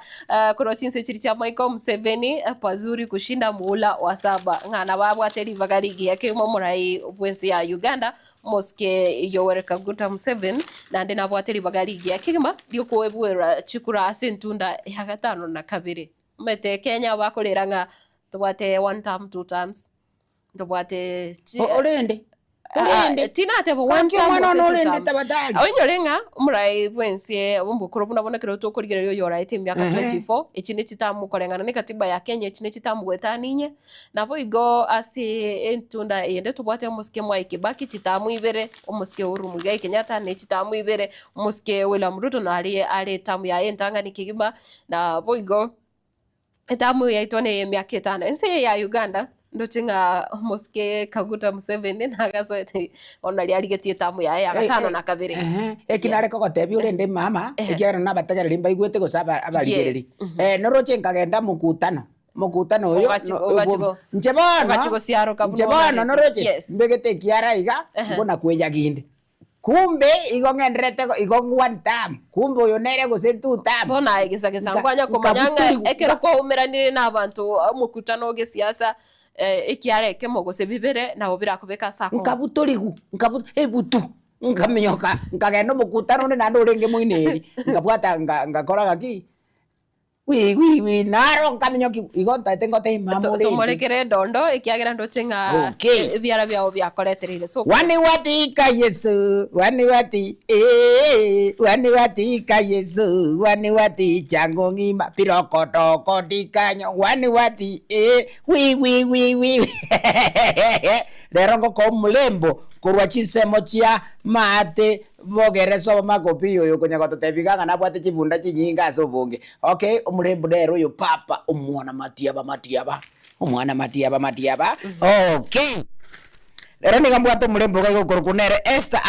kurochinse chiri cha Michael Museveni pazuri kushinda muula wa 7 ngana babwateri bagarigi yake murai bwensi ya Uganda moske Yoweri Kaguta Museveni nande nabwateri bagarigi yake kima byokuwebwera chikura ase ntunda ya gatano na kabiri mete Kenya bakoreranga tubate 1 time 2 times tubate
orende
tina tebo one time awinyorenga umurai bwensie bumbukuru bunabonekero to kurigereyo yora itimya 24 ichine chitamu korengana ne katiba ya Kenya ichine chitamu gwetaninye nabo igo ase entunda yende tubwate muske mwa Kibaki chitamu ibere umuske Uhuru Muigai Kenyatta ne chitamu ibere umuske William Ruto na ali tamu ya entanga nikigimba na boigo etamu ya itone myaka 5 ense ya Uganda ndotinga muske Kaguta Museveni nagasoete onali aligetie tamu ya gatano na kabiri
ekinare ko gotebi urende mama ekiara na batagera limba igwete go saba abaligereri noroche nkagenda mukutano uyo njebono noroche mbegete kiara iga mbona kweja ginde kumbe igo ngendrete igo one time kumbe uyo nere go setu time
bona igisagisa ngwanya komanyanga ekero ko umeranire n'abantu mukutano ge siasa ikiare kemo gose bibere na obira kubeka sako
nkabuturigu butu nkamenyoka nkagenda mukutano ne nando renge muineri nkabwata ngakoraga ki wi naro nkamenyoki igonta tengote mamule
tumorekere ndondo ikiagira ndochenga biara byao byakoreterire so
wani watika Yesu wani watika Yesu wani wati chango ngima pirokoto kodikanyo wani wati wi derongo ko mulembo kurwa chisemo chia mate bogereso makopiyo yo kunya gototebiga na bwate chibunda chinyinga so bonge okay umulembo dero yo papa umwana matiaba omwana matiaba okay lero nigambwate murembo ga gukurukunere Esther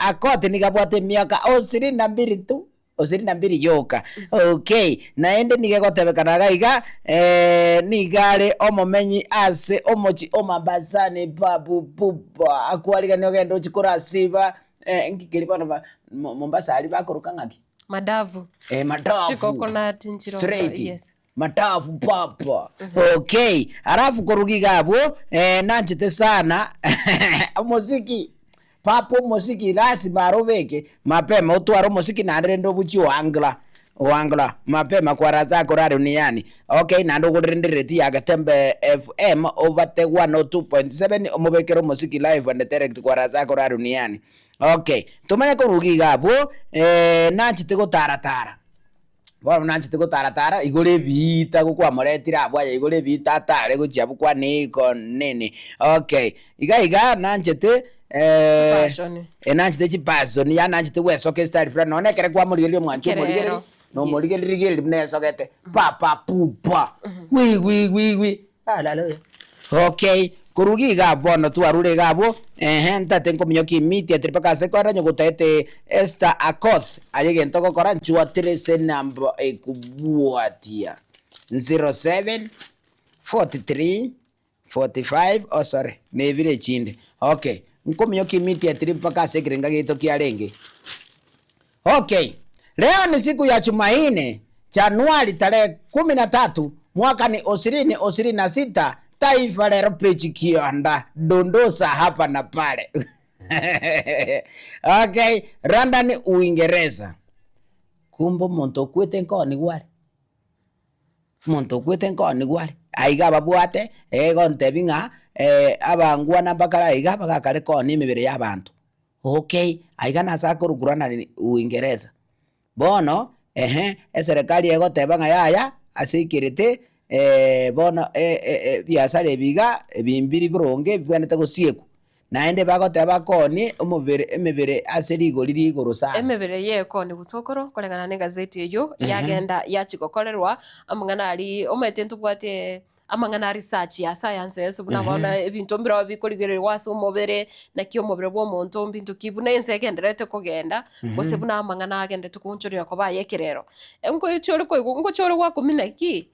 Akoth nigabwate miaka osiri na mbiri tu osiri na mbiri yoka okay naende nigegotebekana gaiga nigare omomenyi ase omochi omambasani babu buba akwariga niogenda uchikora siba ngikiri bana Mombasa ali bakoruka ngaki
madavu
madavu
coconut njiro yes
madavu papa okay arafu korugiga abo nanchite sana muziki papo muziki lazima arobeke mapema utwaro muziki nandendo buchi wangla mapema kwaraza korari uniani okay nando kurendereti agatembe FM ovate 102.7 omubekero muziki live and direct kwaraza korari uniani okay tumanya korugiga abo nanchite gutaratara Bwana nanchite gutaratara igore bita gukwa moretira abwa igore bita atare guchia bukwa niko nene okay iga nanchite nanchite chipassion ya nanchite wesoke style friend none kere kwa murigeri mwancho murigeri no murigeri mnesogete papa pupa wi alalo okay kurugiga bono twarure gabo ntate nkomnyoki immediate paka sekora nyogotete Esther Akoth ayegento gokora nchwa trese number ekubwatia 07 43 45 oh sorry nevire chinde okay nkomnyoki immediate paka sekirenga gito kiarenge okay leo ni siku ya Jumanne Januari tarehe 13 mwaka ni 2026 taifa lero pechi kionda dondosa hapa na pale okay London Uingereza kumbo monto kwete nkoni gwari aiga babwate gontebinga abangwa nambakara aiga bagakare koni mibere y'abantu okay aiga nasa kurukurana ni Uingereza bono serikali egotebanga yaya asikirite bono biasare biga bimbiri buronge bwanete gusieku naende bagoteba koni emebere aserigo lirigoro sana
emebere yekoni gusokoro koregana ne gazeti eyo yagenda yachikokorerwa amangana ali ometentu bwate amangana research ya sciences buna bona ebintu mbira bikorigererwa ase omobere nakyo omobere bwo omonto mbintu kibuna ense egenderete kogenda gose buna amangana agendete kunchorera ko bayekerero enko ichore ko ngo chore gwa kumina ki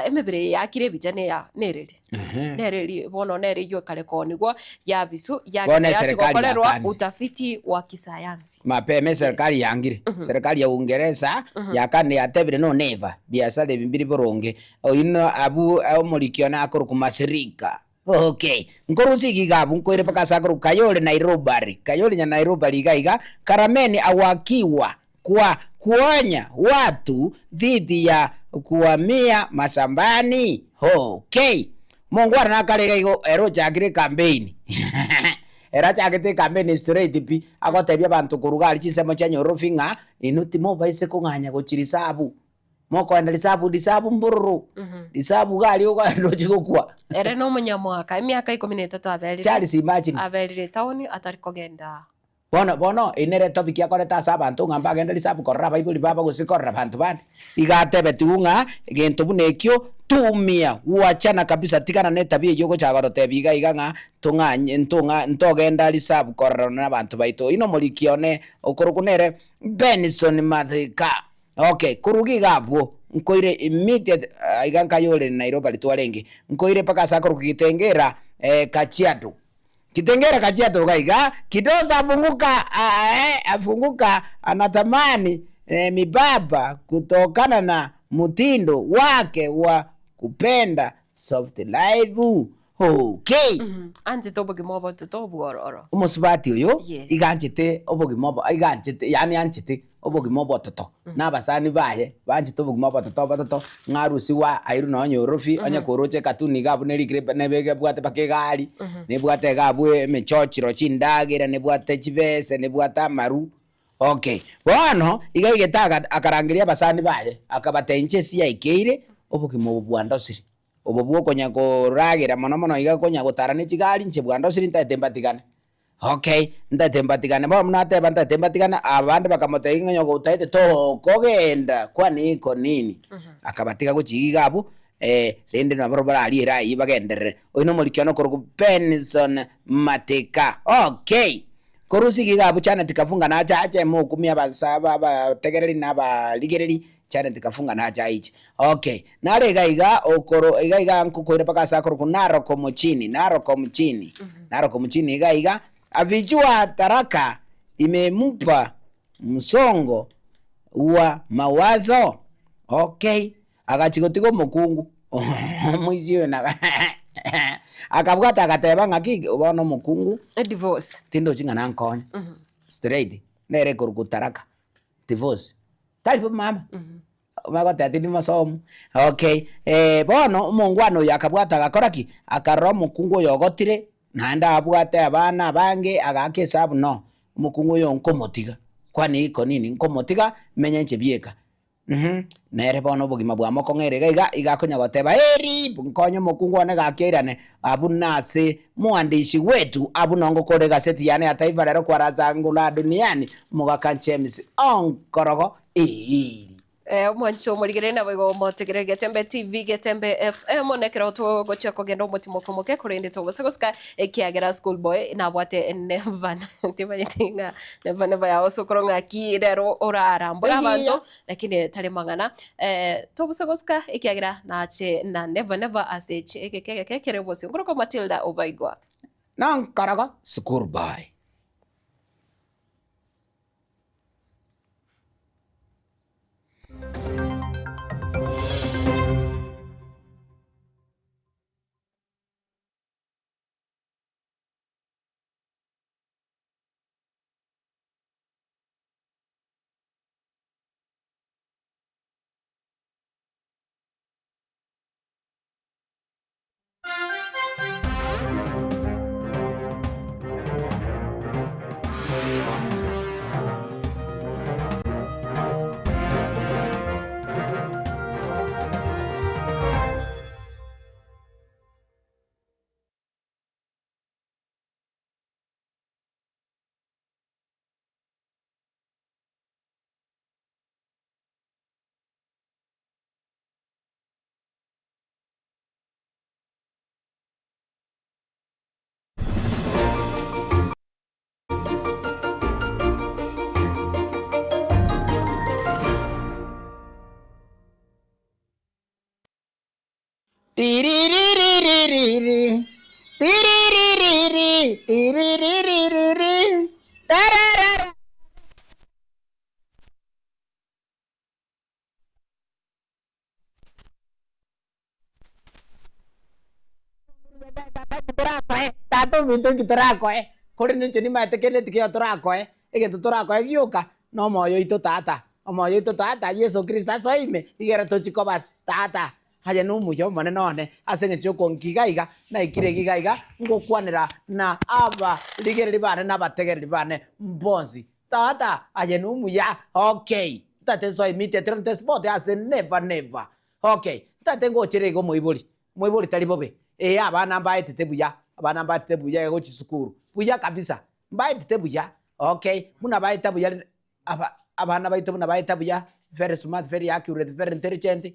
emebere yakire bijane ya nereri bono nere yo kare konigwa yabisu yakolerwa utafiti wa kisayansi
mapeme serikali yangire serikali ya Uingereza yakane yatebire no neva biasale bimbiri boronge oyino abu omolikiona akoro kumasirika okay nkorusi gigabu nkoire paka sakoro Kayole Nairobi nya Nairobi igaiga karameni awakiwa kwa kuonya watu dhidi ya kuhamia masambani okay mongwara nakarega igo ero chagire campaign era chagite campaign straight pi agotebia bantu kurugari chinsemo cha nyorofinga inuti mo baise kunganya gochirisabu moko enda lisabu mbururu lisabu gali ugando chigokwa
ere no munyamwaka imiaka 13 aberire
Charles imagine
aberire town atarikogenda
bono inere topic yakoreta sabantu ngamba agenda lisabu korra baibuli baba gusikorra bantu bane igatebe tunga gento bunekyo tumia uachana kabisa tikana ne tabia yoko chagorote biga iganga tunga ntogenda lisabu korra na bantu baito ino molikione okurukunere Benson Mathika okay kurugi gabwo nkoire immediate iganka yole Nairobi litwarenge nkoire paka sakoro kugitengera Kajiado Kitengera Kajiado gaiga kidoza afunguka anatamani mibaba kutokana na mutindo wake wa kupenda soft life okay
anjite obogimobo tutobwororo
umusubati uyo iganjite obogimobo iganjite yani anjite obogimobo toto nabasani baye banjite obogimobo toto ngarusi wa airu no nyorofi anya koroche katuni gabu neri grebe nebege bwate bakegari ne bwate gabu emechochiro chindagera ne bwate chibese ne bwate maru okay bono igagetaga akarangiria basani baye akabatenche sia ikeire obogimobo bwandosiri obobuo konya koragira mono iga konya gotarani chigari nche bwando sirinta tembatigane okay nda tembatigane bo mnate banta tembatigane abande bakamote ingonyo gotaite to kogenda kwani iko nini akabatiga guchigabu rindi na barabara ali rai bagendere oino mulikiono kurugu Benson Mateka. Okay, korusi giga buchana tikafunga na acha mu kumia basaba bategereri na baligereri chana tikafunga na acha ichi. Okay, nare gaiga okoro gaiga nkukoire paka sakoro kunaro komuchini naro komuchini gaiga avijua taraka imemupa msongo wa mawazo. Okay, agachigotigo mukungu mwisio na akabwata agateba ngaki ubona mukungu
divorce
tindo chinga nankonya straight nere kurukutaraka divorce talipo mama magota tini masomo. Okay, bono umungwano yakabwata agakoraki akarro mukungu yogotire nanda abwate abana bange agake sabu no mukungu yo nkomotiga kwani iko nini nkomotiga menye nchebieka nere bono bugima bwa moko ngere gaiga igakonya goteba eri nkonyo mukungu one gakirane abunase mwandishi wetu abunongo kore gazeti yani ya Taifa lero kwaraza ngula duniani mugakanchemis onkorogo
mwancho murigere na bego motegere Getembe TV Getembe FM nekero to gocha kogenda umutimo komoke kurinde to basagoska ekiagera school boy na bwate nevan tibanyitinga nevan ya osokoronga ki rero orara mbora bantu lakini tale mangana to basagoska ekiagera na che na never asech ekekere bosi ngoroko Matilda Obaigwa
nan karaga school boy. Tato bintu kitorako kuri nchini matekele tikio torako ege torako gioka no moyo ito tata omoyo ito tata Yesu Kristo soime igera tochikoba tata haje numuyo mone none asenge choko ngigaiga na ikire gigaiga ngokwanira na aba ligereri bane na bategereri bane mbonzi tata haje numuya. Okay, tate so imite tronte spot ase never. Okay, tate ngocherego moiboli talibobe abana mbaye tetebuya abana mbaye tetebuya ego chisukuru buya kabisa mbaye tetebuya. Okay, muna baye tabuya abana baite muna baye tabuya very smart, very accurate, very intelligent.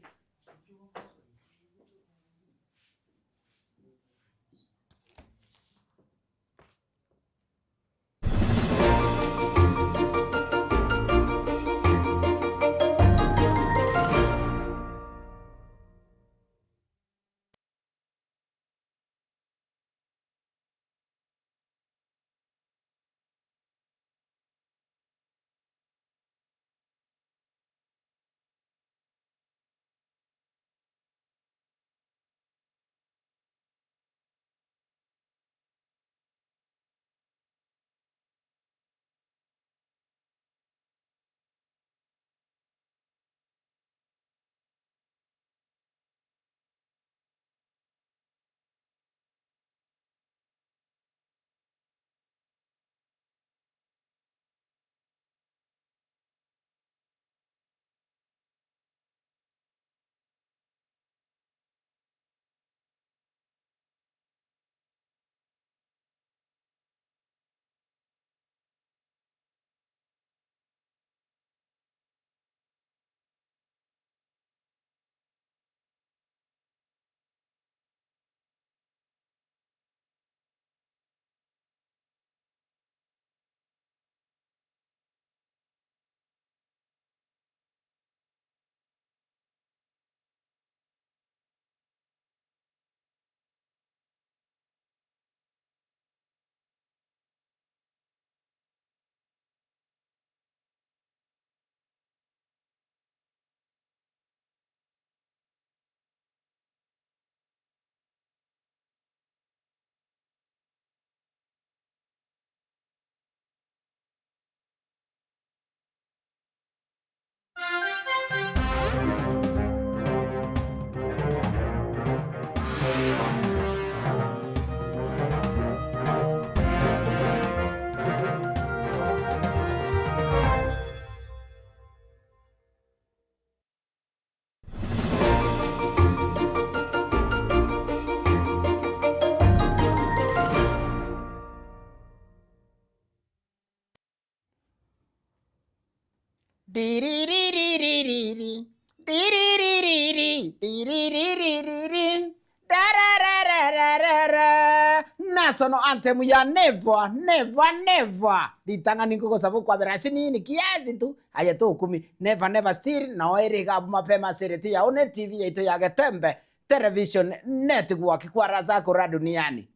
Tiriririri. Tiriririri. Tiriririri. Dararararara. National anthem ya never, never, never. Litangani niko sababu kwa berasi nini kiasi tu. Haya tu 10. Never, never still. Na oerega mapema sereti ya one TV yetu ya Getembe. Television network kwa raza kura duniani.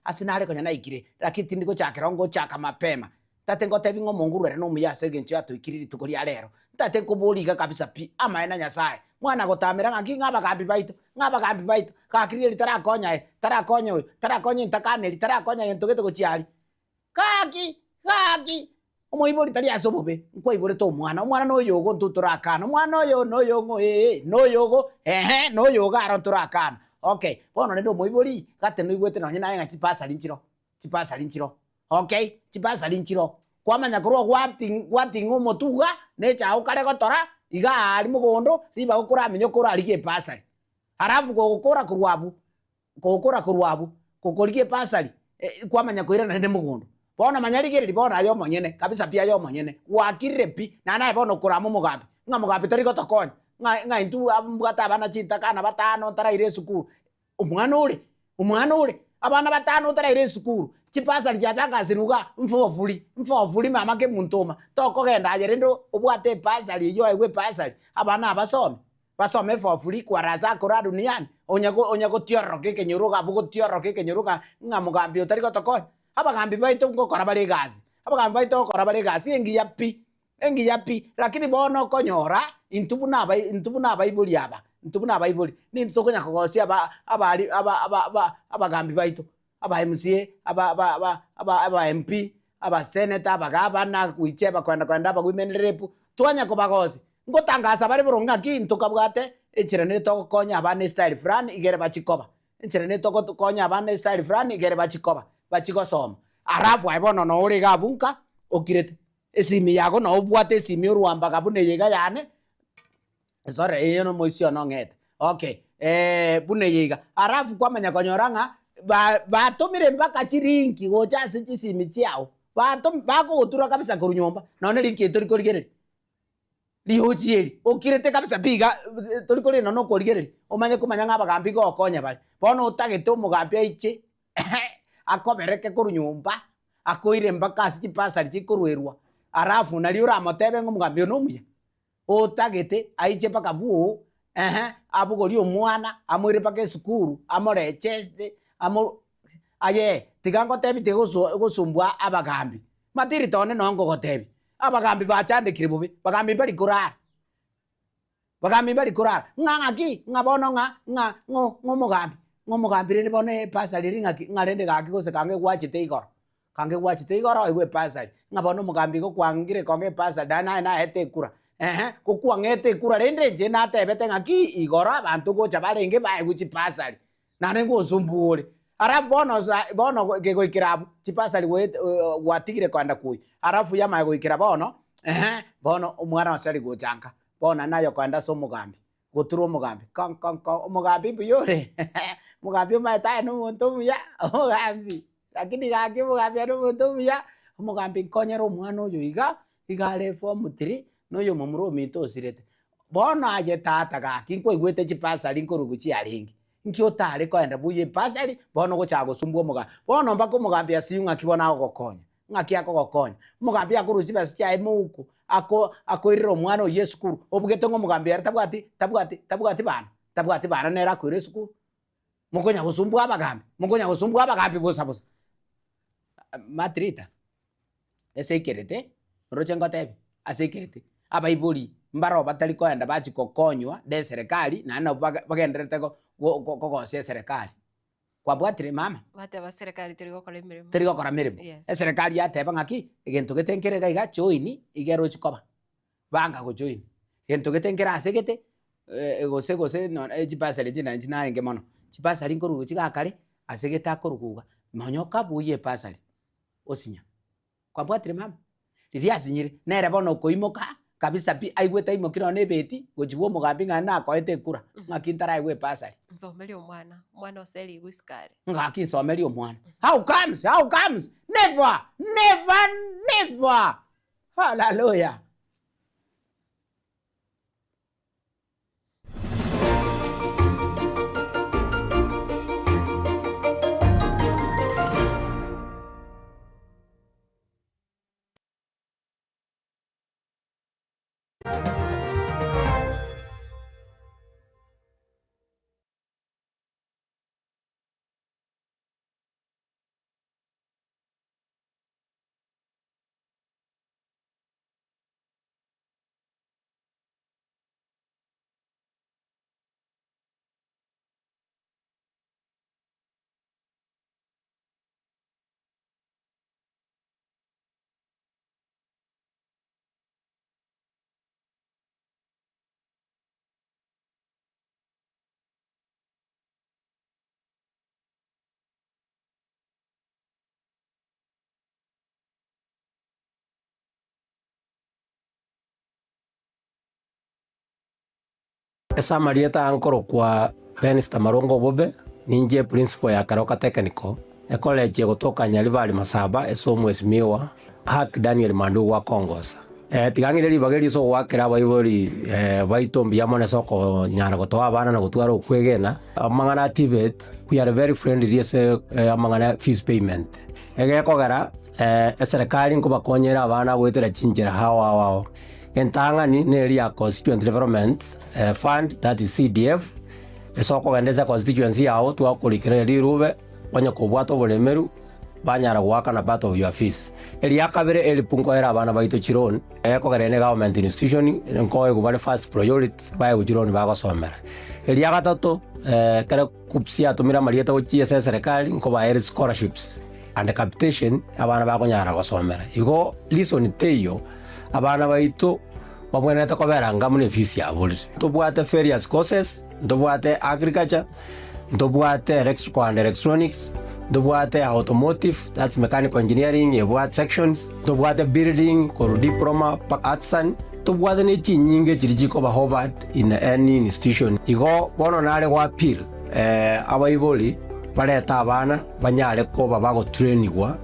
Asinale kwenye naikire. Lakini ndiko chakirongo chaka mapema. Tate ngote bingo monguru ere no muyase genchi atu ikiriri tukuri alero. Tate kubulika kabisa pi ama ena nyasaye. Mwana gotamira ngaki ngaba gambi baito. Kakiriri tarakonya ntakane tarakonya yento gete gochiari. Kaki. Omoibori tari asobobe. Nkwa ibore to mwana no yogo ntuturakana. Mwana oyo no yogo no yogo no yoga aron turakana. Okay, bono nendo moibori gate no igwete no nyina nga chipasa linchiro. Okay, chipasa linchiro. Kwamanya kurwa gwati ngomotuga ne chao kare gotora iga ali mugondo riba gukura menyo kura alikie pasari. Harafu gukura kurwabu kokolikie pasari kwamanya kwira na nende mugondo. Bona manyarigere libona yo monyene kabisa pia yo monyene. Wakire pi na nae bono kuramo mugambi. Nga mugambi tori gotokonya. Nga intu abugata bana chinta kana batano taraire sukuru. Umwana ule abana batano taraire sukuru. Chipasa lijatanga ziruga mfovuli mama ke muntoma toko genda ajerendo obwate pasali yo ewe pasali abana basome fofuli kwa raza kora duniani onyago tioro ke kenyuruga bugo tioro ke kenyuruga ngamugambi otariko toko abagambi baito ngokora bale gazi engi yapi lakini bono konyora intubu na baibuli ni ntokonya kogosia abagambi baito aba MCA aba MP aba senator aba gavana kuicheba kwenda aba women rep twanya kubagozi ngotangaza bari buronga kintu kabwate echirane to konya abane style fulani igere bachikoba echirane to konya abane style fulani igere bachikoba bachikosoma arafu aibono no uri gabunka okirete esimi yago no obwate esimi urwamba kabune yega yane sorry eyo moisio no ngete okay bune yega arafu kwamanya konyoranga batomire mpaka chiringi gocha sichisimi chiao bako utura kabisa kurunyomba naone linki torikorigere lihojieri okirete kabisa biga torikori no korigere omanye kumanya ngaba gambi go konya bali bono utagete umugambi aiche akobereke kurunyomba akoire mpaka sichipasa chikurwerwa arafu nali uramotebe ngumugambi no muya utagete aiche paka buo abugori omwana amwire paka sukuru amore cheste aye tigango tebi tegosumbwa abagambi matiri tone nongo gotebi abagambi bachandikire bubi bagambi bali kurara ngangaki ngabono nga ngomugambi rene bone pasali ringa ngarende gaki gose kange gwachite igoro iwe pasali ngabono mugambi go kwangire konge pasali dana na hete kura kukwangete kura rende je na tebete ngaki igoro abantu gocha barenge bae guchi pasali nane ngosumbure arafu bono gegoikirabu chipasali watigire kwanda kuyi arafu yama goikira bono bono umwana wasali gojanga bona nayo kwanda so mugambi goturu mugambi kan mugambi biyore mugambi mata no muntu muya mugambi lakini gaki mugambi no muntu muya mugambi konyero umwana oyo igale fo mutiri noyo mumuro minto sirete bono aje tata gaki ko igwete chipasali nkoruguchi aringi nkyo tare kwenda buye pasali bono gochago sumbuo muga bono mbako mugambi asiyunga kibona gokonya ngaki akogokonya mugambi akurusi basi cha emuku akoiriro mwana Yesu kuru obugete ngo mugambi tabwati bana nera kwire sukuru mukonya gusumbua abagambi bosa matrita esekerete rochengo tebi asekerete abaibuli mbaro batali kwenda bachi kokonywa de serikali na na bagenderete kogosia serikali kwa bwatire mama
bate ba serikali tiri
gokora mirimo serikali yateba ngaki egento getenkerega iga join igero chikoba banga go join gento getenkera asegete gose no ejipasa lejina njina enge mono chipasa linkorugo chigakare asegete akoruguga monyoka buye pasali osinya kwa bwatire mama riria sinyire nere bono koimoka kabisa pi aigweta imokira ne beti gochiwo mugambi ngana akoete kura ngakintara aigwe pasali
nsomeli omwana oseli guskare
ngaki nsomeli omwana how comes never hallelujah
Esa marieta ankoro kwa Benista Marongo Bobe ninje principal ya Karoka Technical college gutoka Nyaribari Masaba esomwesi miwa Hak Daniel Mandu wa Kongosa tigangire libageri so wakera baibori baitombi yamone soko nyara gotoa bana na gutwara kwegena amangana activate we are very friendly yes amangana fees payment kogara serikali ngo bakonyera abana gwetera chinjira hawa wao entangani neri ya constituent development fund that is CDF esoko gendeza constituency yao twakurikira rirube onye kubwato bulemeru banyara gwaka na part of your fees eri yakabere eri punko era abana baito chironi kogara ne government institution nko gubale first priority baye uchironi bagosomera eri yagatatu kare kupsia tumira marieta uchiye serikali nko ba scholarships and capitation abana bagonyara gosomera igo listen teyo abana baito babwenete kobera ngamune fees ya buli tubwate various courses ndubwate agriculture ndubwate electrical and electronics ndubwate automotive that's mechanical engineering yebwate sections ndubwate building ko diploma artsan tubwate ne chinyinge chirijiko ba Harvard in any institution igo bono nare kwa appeal abaiboli bareta abana banyare ko babago trainingwa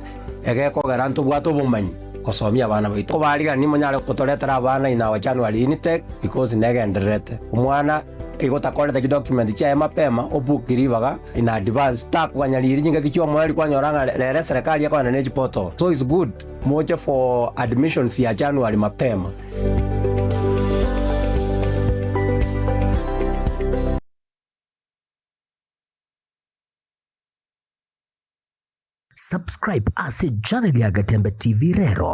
egeko garanto bwato bumanyi kosomia abana baito ko bariga ni monyare kutoretera abana ina wa January intake because negenderete umwana igota koleta document cha mapema obukiribaga in advance tak wanyaliri jinga kichwa mwali kwanyoranga lere serikali yako na neji portal so it's good moja for admissions ya January mapema.
Subscribe ase channel ya Gatembe TV Rero.